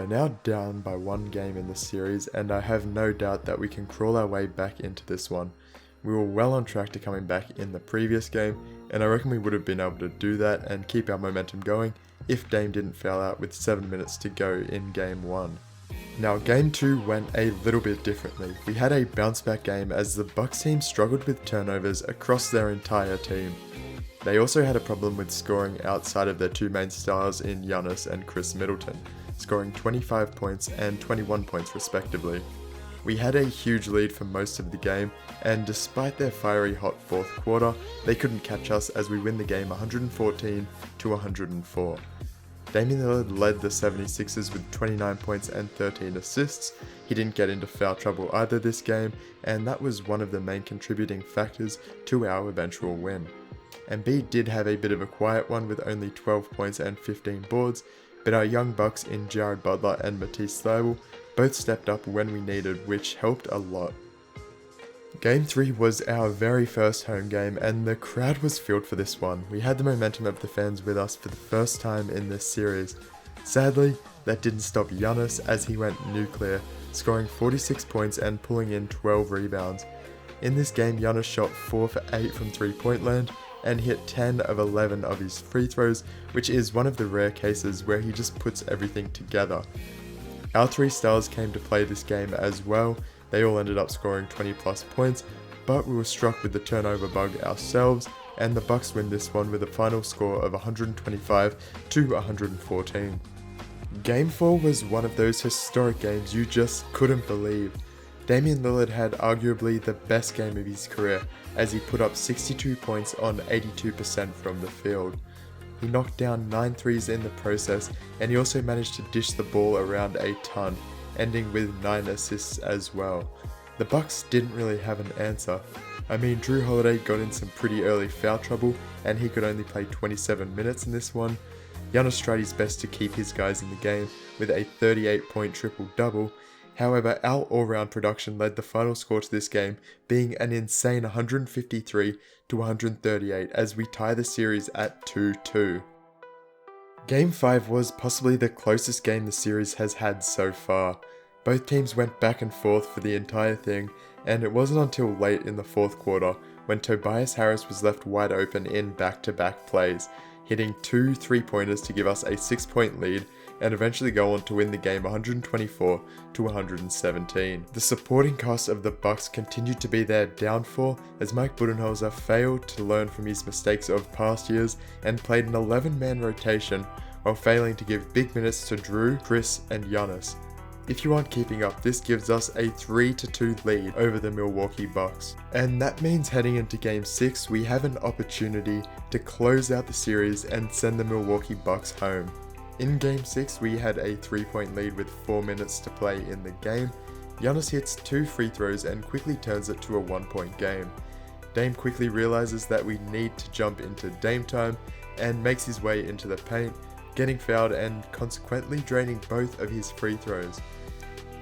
are now down by one game in the series, and I have no doubt that we can crawl our way back into this one. We were well on track to coming back in the previous game, and I reckon we would have been able to do that and keep our momentum going if Dame didn't foul out with 7 minutes to go in game 1. Now game 2 went a little bit differently. We had a bounce back game as the Bucks team struggled with turnovers across their entire team. They also had a problem with scoring outside of their two main stars in Giannis and Chris Middleton, scoring 25 points and 21 points respectively. We had a huge lead for most of the game, and despite their fiery hot fourth quarter, they couldn't catch us as we win the game 114 to 104. Damian Lillard led the 76ers with 29 points and 13 assists. He didn't get into foul trouble either this game, and that was one of the main contributing factors to our eventual win. Embiid did have a bit of a quiet one with only 12 points and 15 boards, but our young Bucks in Jared Butler and Matisse Thybulle both stepped up when we needed, which helped a lot. Game 3 was our very first home game, and the crowd was filled for this one. We had the momentum of the fans with us for the first time in this series. Sadly, that didn't stop Giannis as he went nuclear, scoring 46 points and pulling in 12 rebounds. In this game, Giannis shot 4 for 8 from 3-point land and hit 10 of 11 of his free throws, which is one of the rare cases where he just puts everything together. Our three stars came to play this game as well. They all ended up scoring 20 plus points, but we were struck with the turnover bug ourselves, and the Bucks win this one with a final score of 125 to 114. Game 4 was one of those historic games you just couldn't believe. Damian Lillard had arguably the best game of his career as he put up 62 points on 82% from the field. He knocked down 9 threes in the process, and he also managed to dish the ball around a ton, ending with 9 assists as well. The Bucks didn't really have an answer. I mean, Jrue Holiday got in some pretty early foul trouble, and he could only play 27 minutes in this one. Giannis tried his best to keep his guys in the game with a 38-point triple-double. However, our all-round production led the final score to this game being an insane 153 to 138 as we tie the series at 2-2. Game 5 was possibly the closest game the series has had so far. Both teams went back and forth for the entire thing, and it wasn't until late in the fourth quarter when Tobias Harris was left wide open in back-to-back plays, hitting 2 3-pointers to give us a 6-point lead and eventually go on to win the game 124 to 117. The supporting cast of the Bucks continued to be their downfall as Mike Budenholzer failed to learn from his mistakes of past years and played an 11-man rotation while failing to give big minutes to Jrue, Chris, and Giannis. If you aren't keeping up, this gives us a 3-2 lead over the Milwaukee Bucks. And that means heading into Game 6, we have an opportunity to close out the series and send the Milwaukee Bucks home. In Game 6, we had a 3-point lead with 4 minutes to play in the game. Giannis hits 2 free throws and quickly turns it to a 1-point game. Dame quickly realizes that we need to jump into Dame time and makes his way into the paint, getting fouled and consequently draining both of his free throws.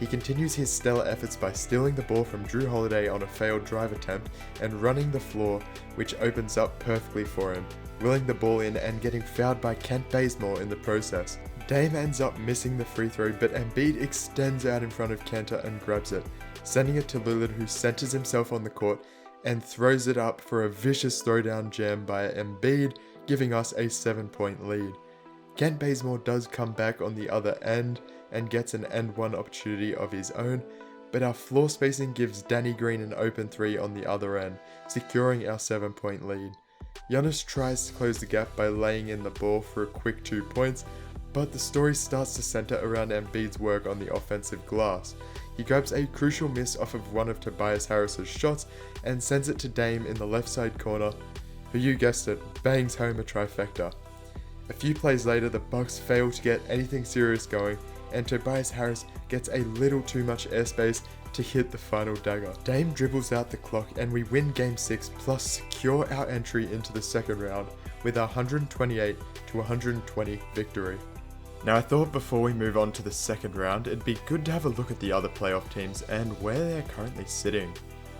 He continues his stellar efforts by stealing the ball from Jrue Holiday on a failed drive attempt and running the floor, which opens up perfectly for him, willing the ball in and getting fouled by Kent Bazemore in the process. Dame ends up missing the free throw, but Embiid extends out in front of Kanter and grabs it, sending it to Lillard, who centers himself on the court and throws it up for a vicious throwdown jam by Embiid, giving us a 7-point lead. Kent Bazemore does come back on the other end and gets an end one opportunity of his own, but our floor spacing gives Danny Green an open 3 on the other end, securing our 7-point lead. Giannis tries to close the gap by laying in the ball for a quick 2 points, but the story starts to center around Embiid's work on the offensive glass. He grabs a crucial miss off of one of Tobias Harris's shots and sends it to Dame in the left side corner, who, you guessed it, bangs home a trifecta. A few plays later, the Bucks fail to get anything serious going, and Tobias Harris gets a little too much airspace to hit the final dagger. Dame dribbles out the clock and we win Game 6 plus secure our entry into the second round with our 128 to 120 victory. Now I thought before we move on to the second round, it'd be good to have a look at the other playoff teams and where they're currently sitting.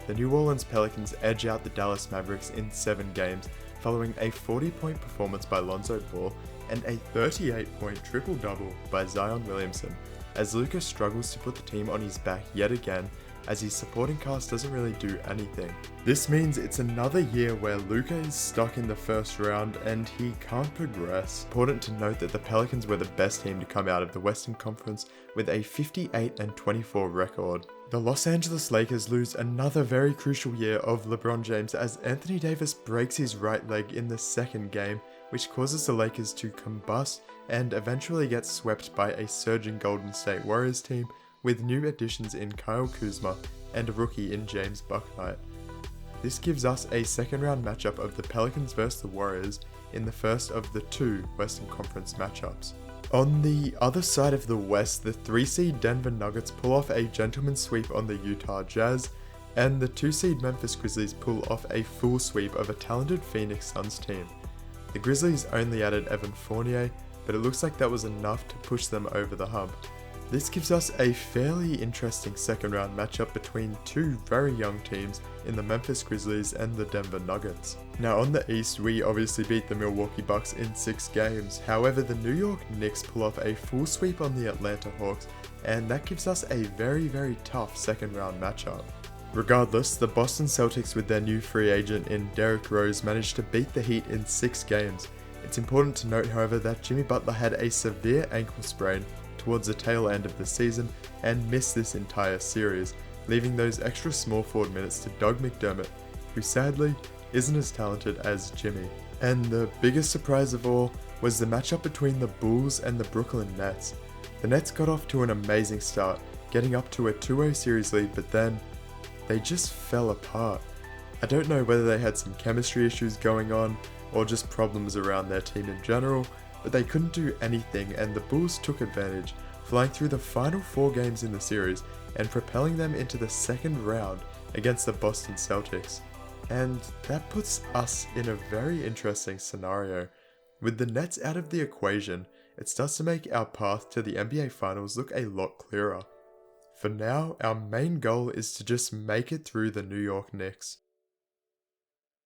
The New Orleans Pelicans edge out the Dallas Mavericks in 7 games, following a 40-point performance by Lonzo Ball and a 38-point triple-double by Zion Williamson. as Luka struggles to put the team on his back yet again, as his supporting cast doesn't really do anything. This means it's another year where Luka is stuck in the first round and he can't progress. Important to note that the Pelicans were the best team to come out of the Western Conference with a 58-24 record. The Los Angeles Lakers lose another very crucial year of LeBron James as Anthony Davis breaks his right leg in the second game, which causes the Lakers to combust and eventually get swept by a surging Golden State Warriors team with new additions in Kyle Kuzma and a rookie in James Bucknight. This gives us a second round matchup of the Pelicans vs the Warriors in the first of the two Western Conference matchups. On the other side of the West, the 3-seed Denver Nuggets pull off a gentleman's sweep on the Utah Jazz, and the 2-seed Memphis Grizzlies pull off a full sweep of a talented Phoenix Suns team. The Grizzlies only added Evan Fournier, but it looks like that was enough to push them over the hump. This gives us a fairly interesting second round matchup between two very young teams in the Memphis Grizzlies and the Denver Nuggets. Now on the East, we obviously beat the Milwaukee Bucks in 6 games, however the New York Knicks pull off a full sweep on the Atlanta Hawks, and that gives us a very tough second round matchup. Regardless, the Boston Celtics with their new free agent in Derrick Rose managed to beat the Heat in 6 games. It's important to note however that Jimmy Butler had a severe ankle sprain towards the tail end of the season and missed this entire series, leaving those extra small forward minutes to Doug McDermott, who sadly isn't as talented as Jimmy. And the biggest surprise of all was the matchup between the Bulls and the Brooklyn Nets. The Nets got off to an amazing start, getting up to a 2-0 series lead, but then they just fell apart. I don't know whether they had some chemistry issues going on or just problems around their team in general, but they couldn't do anything and the Bulls took advantage, flying through the final 4 games in the series and propelling them into the second round against the Boston Celtics. And that puts us in a very interesting scenario. With the Nets out of the equation, it starts to make our path to the NBA Finals look a lot clearer. For now, our main goal is to just make it through the New York Knicks.